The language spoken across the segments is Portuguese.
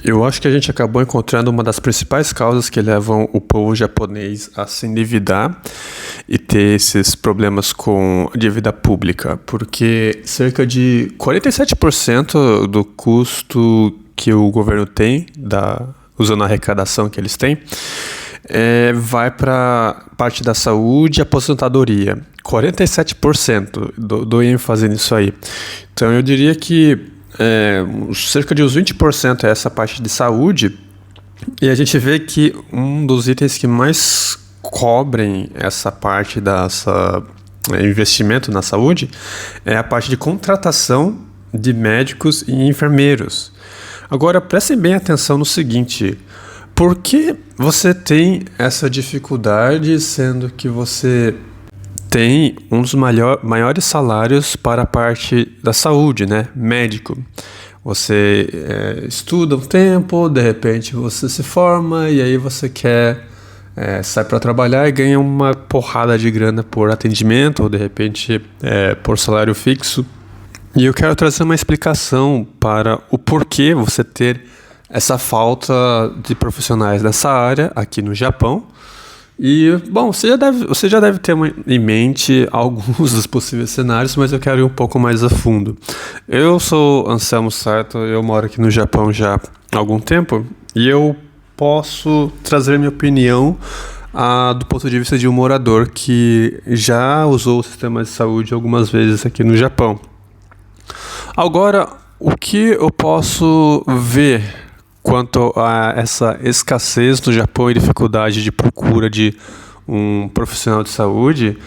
Eu acho que a gente acabou encontrando uma das principais causas que levam o povo japonês a se endividar e ter esses problemas com dívida pública, porque cerca de 47% do custo que o governo tem, usando a arrecadação que eles têm, vai para parte da saúde e aposentadoria. 47%, dou ênfase nisso aí. Então eu diria que cerca de uns 20% é essa parte de saúde, e a gente vê que um dos itens que mais cobrem essa parte dessa investimento na saúde é a parte de contratação de médicos e enfermeiros. Agora, prestem bem atenção no seguinte: por que você tem essa dificuldade, sendo que você tem um dos maiores salários para a parte da saúde, né? Médico. Você estuda um tempo, de repente você se forma e aí você quer sair para trabalhar e ganha uma porrada de grana por atendimento ou de repente por salário fixo. E eu quero trazer uma explicação para o porquê você ter essa falta de profissionais dessa área aqui no Japão. E, bom, você já deve ter em mente alguns dos possíveis cenários, mas eu quero ir um pouco mais a fundo. Eu sou Anselmo Sato, eu moro aqui no Japão já há algum tempo, e eu posso trazer minha opinião do ponto de vista de um morador que já usou o sistema de saúde algumas vezes aqui no Japão. Agora, o que eu posso ver quanto a essa escassez no Japão e dificuldade de procura de um profissional de saúde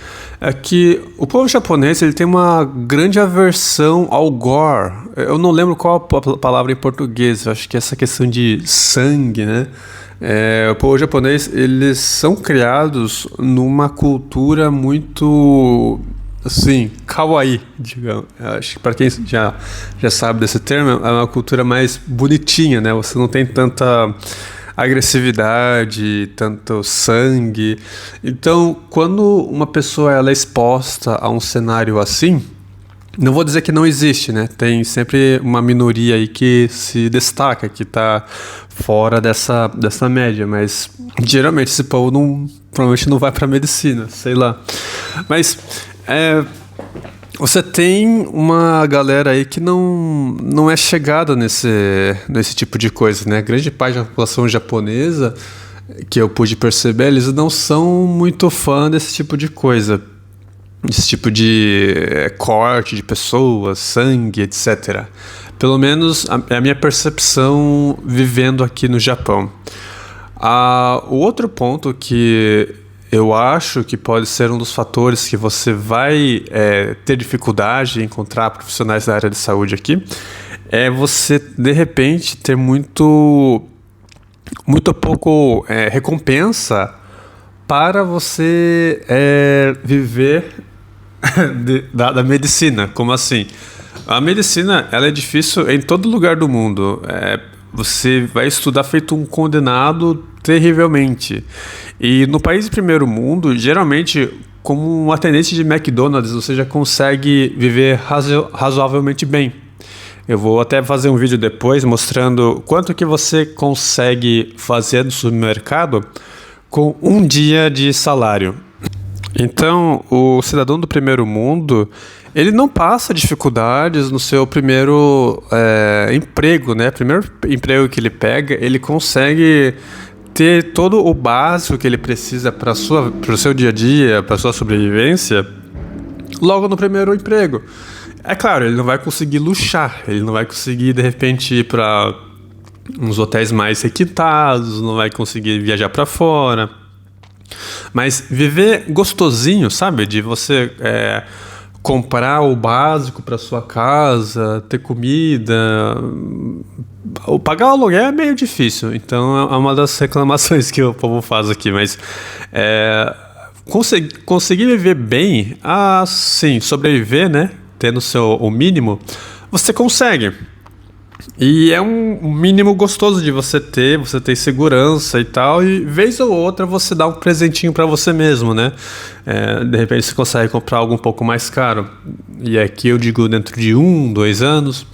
é que o povo japonês ele tem uma grande aversão ao gore. Eu não lembro qual a palavra em português, eu acho que é essa questão de sangue, né? O povo japonês, eles são criados numa cultura muito, assim, kawaii, digamos. Acho que para quem já sabe desse termo, é uma cultura mais bonitinha, né? Você não tem tanta agressividade, tanto sangue. Então, quando uma pessoa ela é exposta a um cenário assim, não vou dizer que não existe, né? Tem sempre uma minoria aí que se destaca, que está fora dessa média, mas geralmente esse povo provavelmente não vai para medicina, sei lá. Mas você tem uma galera aí que não é chegada nesse tipo de coisa, né? Grande parte da população japonesa, que eu pude perceber, eles não são muito fã desse tipo de coisa. Esse tipo de corte de pessoas, sangue, etc. Pelo menos é a minha percepção vivendo aqui no Japão. O outro ponto que eu acho que pode ser um dos fatores que você vai ter dificuldade em encontrar profissionais da área de saúde aqui é você, de repente, ter muito pouco recompensa para você viver da medicina. Como assim? A medicina ela é difícil em todo lugar do mundo. Você vai estudar feito um condenado terrivelmente. E no país de primeiro mundo, geralmente, como um atendente de McDonald's, você já consegue viver razoavelmente bem. Eu vou até fazer um vídeo depois mostrando quanto que você consegue fazer no supermercado com um dia de salário. Então, o cidadão do primeiro mundo, ele não passa dificuldades no seu primeiro emprego, né? Primeiro emprego que ele pega, ele consegue ter todo o básico que ele precisa para o seu dia a dia, para a sua sobrevivência, logo no primeiro emprego. É claro, ele não vai conseguir luxar, ele não vai conseguir, de repente, ir para uns hotéis mais requintados, não vai conseguir viajar para fora. Mas viver gostosinho, sabe? De você comprar o básico para sua casa, ter comida. Pagar o aluguel é meio difícil, então é uma das reclamações que o povo faz aqui. Mas conseguir viver bem, sim, sobreviver, né? Tendo o mínimo, você consegue. E é um mínimo gostoso de você ter segurança e tal, e vez ou outra você dá um presentinho para você mesmo, né? De repente você consegue comprar algo um pouco mais caro, e aqui eu digo dentro de 1, 2 anos,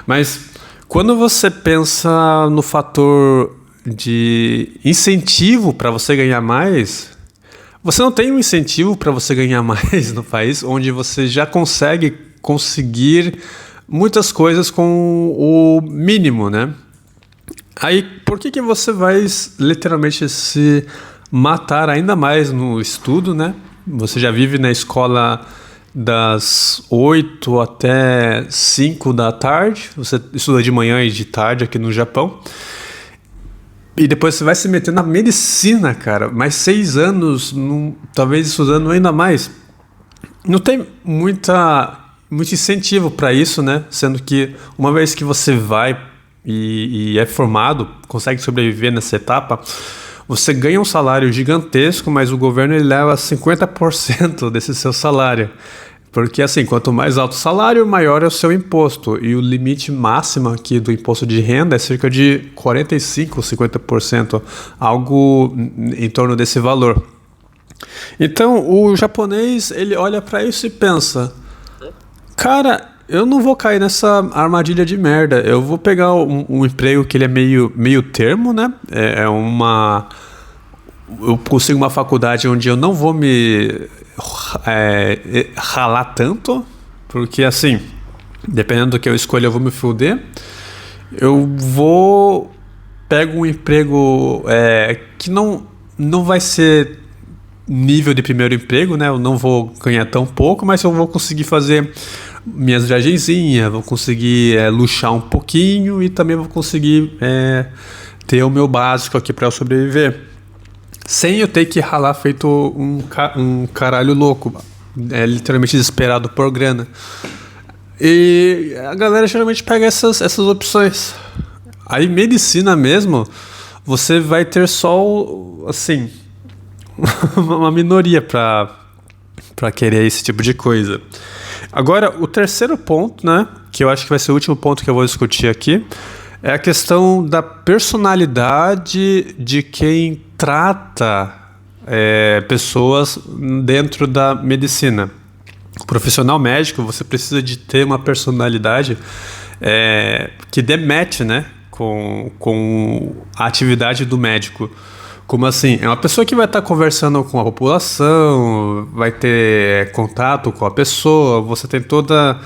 mas Quando você pensa no fator de incentivo para você ganhar mais, você não tem um incentivo para você ganhar mais no país onde você já conseguir muitas coisas com o mínimo, né? Aí, por que você vai literalmente se matar ainda mais no estudo, né? Você já vive na escola das 8 até 5 da tarde, você estuda de manhã e de tarde aqui no Japão, e depois você vai se meter na medicina, cara, mais 6 anos, talvez estudando ainda mais. Não tem muito incentivo para isso, né? Sendo que uma vez que você vai e é formado, consegue sobreviver nessa etapa, você ganha um salário gigantesco, mas o governo ele leva 50% desse seu salário. Porque assim, quanto mais alto o salário, maior é o seu imposto. E o limite máximo aqui do imposto de renda é cerca de 45% ou 50%, algo em torno desse valor. Então, o japonês, ele olha para isso e pensa: cara, eu não vou cair nessa armadilha de merda. Eu vou pegar um emprego que ele é meio termo, né? Eu consigo uma faculdade onde eu não vou me ralar tanto, porque assim, dependendo do que eu escolher, eu vou me fuder. Pego um emprego que não vai ser nível de primeiro emprego, né? Eu não vou ganhar tão pouco, mas eu vou conseguir fazer minhas viagenzinhas, vou conseguir luxar um pouquinho e também vou conseguir ter o meu básico aqui para eu sobreviver, sem eu ter que ralar feito um caralho louco, literalmente desesperado por grana. E a galera geralmente pega essas opções. Aí medicina mesmo, você vai ter só, assim, uma minoria para querer esse tipo de coisa. Agora, o terceiro ponto, né, que eu acho que vai ser o último ponto que eu vou discutir aqui, é a questão da personalidade de quem trata pessoas dentro da medicina. O profissional médico, você precisa de ter uma personalidade que dê match, né, com a atividade do médico. Como assim? É uma pessoa que vai estar conversando com a população, vai ter contato com a pessoa, você tem toda...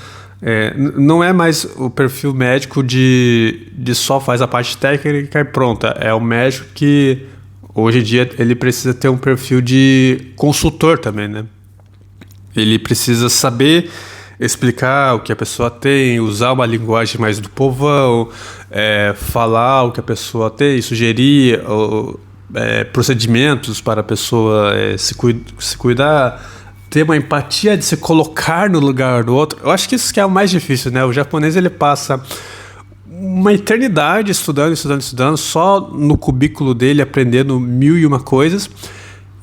não é mais o perfil médico de só faz a parte técnica e pronta. É o médico que, hoje em dia, ele precisa ter um perfil de consultor também, né? Ele precisa saber explicar o que a pessoa tem, usar uma linguagem mais do povão, falar o que a pessoa tem, sugerir procedimentos para a pessoa se cuidar, ter uma empatia de se colocar no lugar do outro. Eu acho que isso que é o mais difícil, né? O japonês, ele passa uma eternidade estudando, só no cubículo dele, aprendendo 1001 coisas,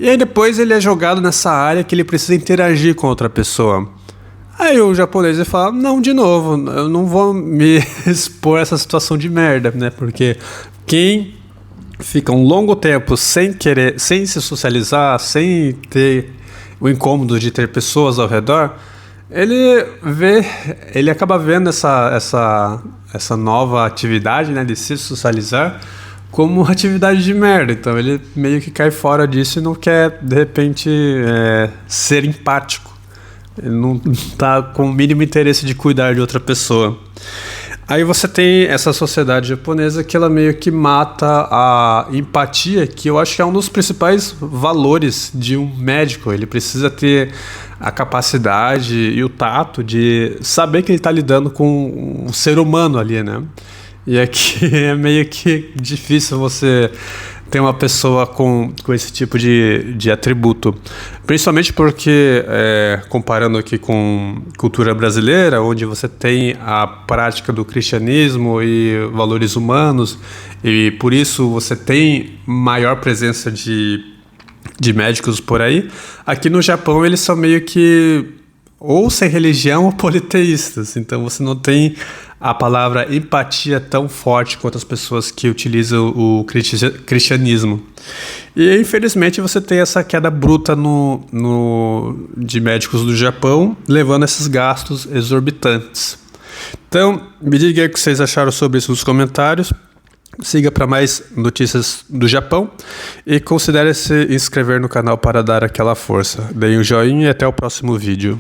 e aí depois ele é jogado nessa área que ele precisa interagir com outra pessoa. Aí o japonês, ele fala: não, de novo, eu não vou me expor a essa situação de merda, né? Porque quem fica um longo tempo sem se socializar, sem ter o incômodo de ter pessoas ao redor, ele acaba vendo essa nova atividade, né, de se socializar, como uma atividade de merda. Então ele meio que cai fora disso e não quer, de repente, ser empático. Ele não está com o mínimo interesse de cuidar de outra pessoa. Aí você tem essa sociedade japonesa que ela meio que mata a empatia, que eu acho que é um dos principais valores de um médico. Ele precisa ter a capacidade e o tato de saber que ele está lidando com um ser humano ali, né? E aqui é meio que difícil você ter uma pessoa com esse tipo de atributo. Principalmente porque, comparando aqui com cultura brasileira, onde você tem a prática do cristianismo e valores humanos, e por isso você tem maior presença de médicos por aí, aqui no Japão eles são meio que ou sem religião ou politeístas. Então você não tem a palavra empatia tão forte quanto as pessoas que utilizam o cristianismo. E infelizmente você tem essa queda bruta de médicos do Japão, levando a esses gastos exorbitantes. Então, me diga o que vocês acharam sobre isso nos comentários. Siga para mais notícias do Japão e considere se inscrever no canal para dar aquela força. Deem um joinha e até o próximo vídeo.